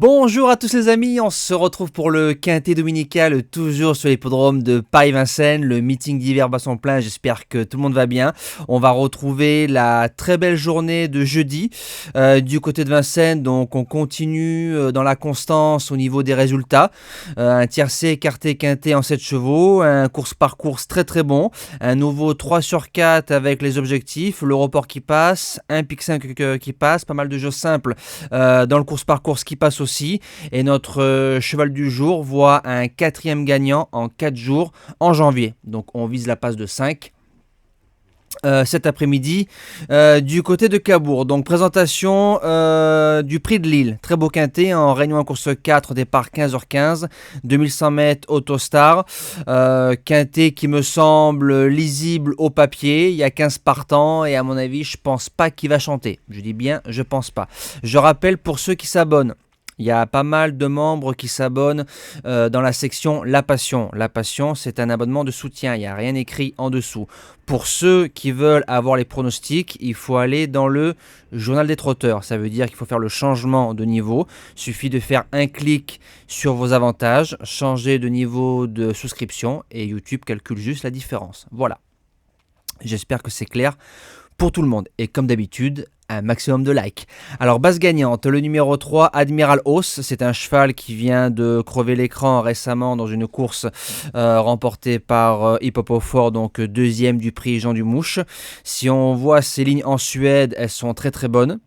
Bonjour à tous les amis, on se retrouve pour le quintet dominical, toujours sur l'hippodrome de Paris-Vincennes. Le meeting d'hiver bat son plein, j'espère que tout le monde va bien. On va retrouver la très belle journée de jeudi du côté de Vincennes, donc on continue dans la constance au niveau des résultats. Un tiercé écarté quintet en 7 chevaux, un course par course très très bon, un nouveau 3 sur 4 avec les objectifs, le report qui passe, un pic 5 qui passe, pas mal de jeux simples dans le course par course qui passe aussi, et notre cheval du jour voit un quatrième gagnant en 4 jours en janvier, donc on vise la passe de 5 cet après-midi du côté de Cabourg. Donc présentation du prix de Lille, très beau quintet en réunion en course 4, départ 15h15, 2100 mètres Autostar, quintet qui me semble lisible au papier. Il y a 15 partants et à mon avis je pense pas qu'il va chanter, je dis bien je pense pas. Je rappelle pour ceux qui s'abonnent, il y a pas mal de membres qui s'abonnent dans la section La Passion. La Passion, c'est un abonnement de soutien, il n'y a rien écrit en dessous. Pour ceux qui veulent avoir les pronostics, il faut aller dans le journal des trotteurs. Ça veut dire qu'il faut faire le changement de niveau. Il suffit de faire un clic sur vos avantages, changer de niveau de souscription et YouTube calcule juste la différence. Voilà. J'espère que c'est clair pour tout le monde. Et comme d'habitude, un maximum de likes. Alors base gagnante, le numéro 3, Admiral Hauss, c'est un cheval qui vient de crever l'écran récemment dans une course remportée par Hippopofort, donc deuxième du prix Jean Dumouche. Si on voit ces lignes en Suède, elles sont très très bonnes.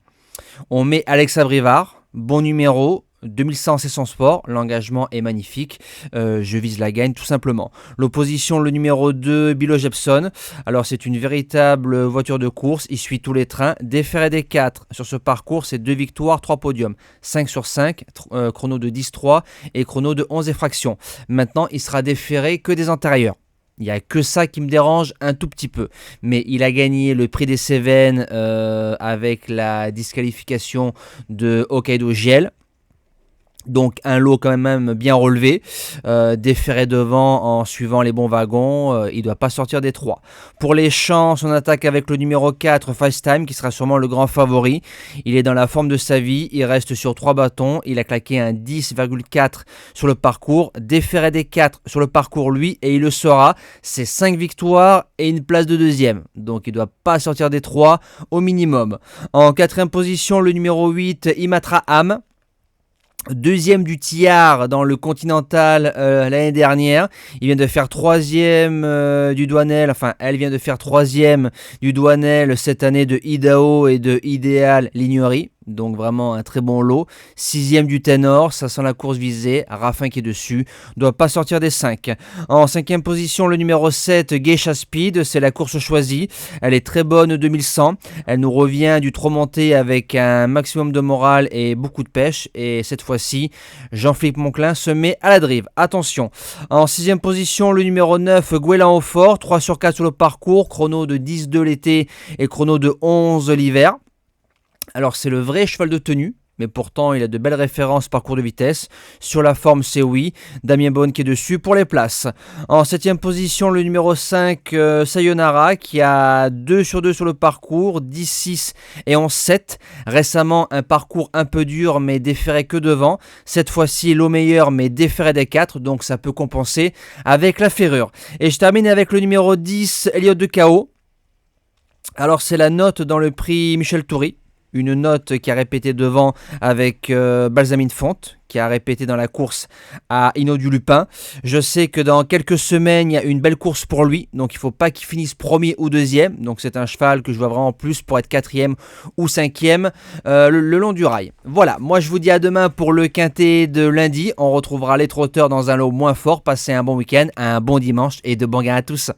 On met Alexa Brivard, bon numéro, 2100 c'est son sport, l'engagement est magnifique, je vise la gagne tout simplement. L'opposition, le numéro 2, Bilo Jepson, alors c'est une véritable voiture de course, il suit tous les trains, déféré des 4 sur ce parcours, c'est 2 victoires, 3 podiums, 5 sur 5, chrono de 10-3 et chrono de 11 et fractions. Maintenant il sera déféré que des antérieurs. Il n'y a que ça qui me dérange un tout petit peu. Mais il a gagné le prix des Cévennes avec la disqualification de Hokkaido Giel. Donc un lot quand même bien relevé, déféré devant en suivant les bons wagons, il ne doit pas sortir des 3. Pour les chances, on attaque avec le numéro 4, FaceTime, qui sera sûrement le grand favori. Il est dans la forme de sa vie, il reste sur 3 bâtons, il a claqué un 10,4 sur le parcours, déféré des 4 sur le parcours lui, et il le sera. C'est 5 victoires et une place de deuxième, donc il ne doit pas sortir des 3 au minimum. En quatrième position, le numéro 8, Imatra Am. Deuxième du Tillard dans le Continental l'année dernière. Il vient de faire troisième du Douanel. Enfin, elle vient de faire troisième du Douanel cette année de Idaho et de Idéal Lignerie. Donc vraiment un très bon lot. Sixième du Ténor, ça sent la course visée. Raffin qui est dessus, doit pas sortir des 5. En cinquième position, le numéro 7, Geisha Speed, c'est la course choisie. Elle est très bonne 2100. Elle nous revient du trop monté avec un maximum de morale et beaucoup de pêche. Et cette fois-ci, Jean-Philippe Monclin se met à la drive. Attention. En sixième position, le numéro 9, Gouélan au fort. 3 sur 4 sur le parcours. Chrono de 10-2 l'été et chrono de 11 l'hiver. Alors c'est le vrai cheval de tenue, mais pourtant il a de belles références parcours de vitesse. Sur la forme c'est oui, Damien Bonne qui est dessus pour les places. En 7ème position, le numéro 5, Sayonara, qui a 2 sur 2 sur le parcours, 10-6 et 11-7. Récemment un parcours un peu dur mais déféré que devant. Cette fois-ci l'eau meilleure mais déféré des 4, donc ça peut compenser avec la ferrure. Et je termine avec le numéro 10, Elliott de Chaos. Alors c'est la note dans le prix Michel Toury. Une note qui a répété devant avec Balsamine Fonte, qui a répété dans la course à Hinault du Lupin. Je sais que dans quelques semaines, il y a une belle course pour lui, donc il ne faut pas qu'il finisse premier ou deuxième. Donc c'est un cheval que je vois vraiment plus pour être quatrième ou cinquième le long du rail. Voilà, moi je vous dis à demain pour le quintet de lundi. On retrouvera les trotteurs dans un lot moins fort. Passez un bon week-end, un bon dimanche et de bons gains à tous.